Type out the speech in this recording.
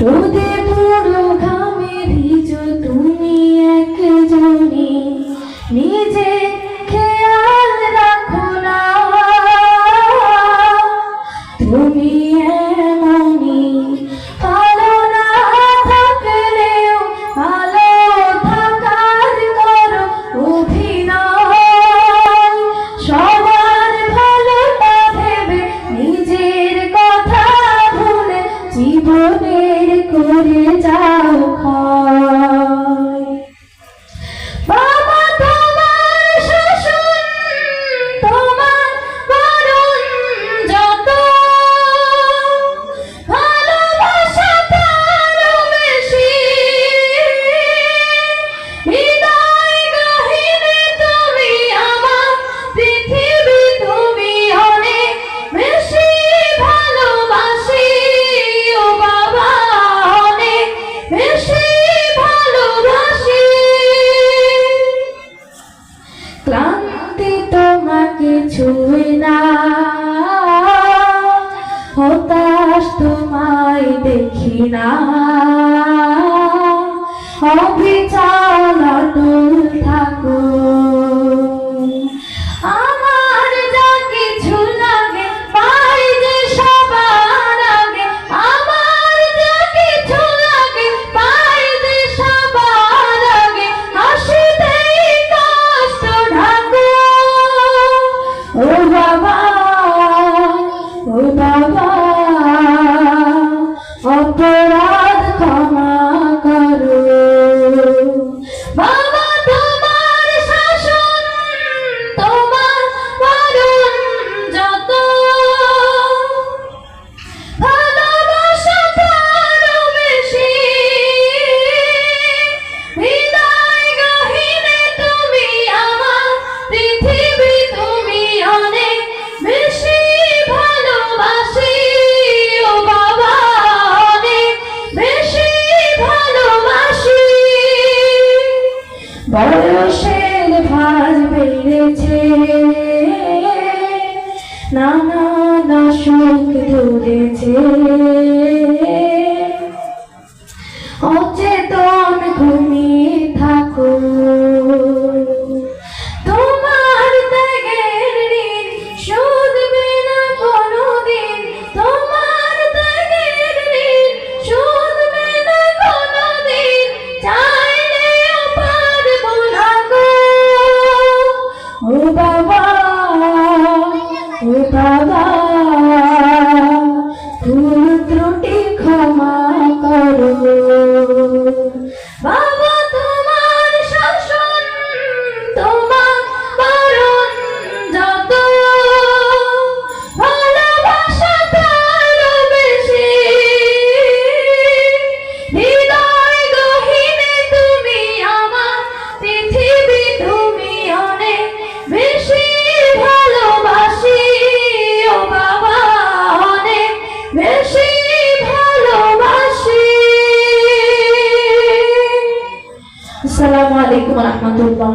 রোদে পুরো ঘামে ভিজো তুমি একজনই, নিজে খেয়াল রাখো না। তুমি এমনই, ভালো না থাকলেও ভালো থাকার করো অভিনয়। সবার ভালোটা ভেবে নিজের কথা ভুলে জীবনের করে যাও ক্ষয়। বাবা তোমার শাসন, তোমার বারণ যত, ভালোবাসা তারও বেশি। হৃদয় গহীনে তুমি আমার, পৃথিবী তুমি অনেক বেশি ভালোবাসি। ও বাবা অনেক বেশি ভালোবাসি। ক্লান্তি তোমাকে ছুঁয়ে না, হতাশ তোমায় দেখি না। অবিচল অটল থাকো। আমার যা কিছু লাগে পাই যে সবার আগে, আমার যা কিছু লাগে পাই যে সবার আগে। হাসিতেই কষ্ট ঢাকো। ও বাবা, ও বাবা, অপরাধ ক্ষমা করো। বাবা তোমার শাসন, তোমার বারণ যত, ভালোবাসা তারও বেশি। হৃদয় গহীনে তুমি আমার, পৃথিবী তুমি অনেক বেশি ভালোবাসি। ও বাবা অনেক বেশি ভালোবাসি। বয়সের ভার বেড়েছে, নানান অসুখ ধরেছে। অচেতন ঘুমিয়ে থাকো। তোমার ত্যাগের ঋণ শুধবে না কোনোদিন। তোমার ত্যাগের ঋণ শুধবে না কোনোদিন। চাইলেও পারবো না গো। ও বাবা, ও বাবা, ভুল ত্রুটি ক্ষমা করো। বাবা তোমার শাসন, তোমার বারণ যত, ভালোবাসা তারও বেশি। হৃদয় গহীনে তুমি আমার, পৃথিবী তুমি অনেক বেশি ভালোবাসি। ও বাবা অনেক বেশি ভালোবাসি। আসসালামু আলাইকুম ওয়া রাহমাতুল্লাহ।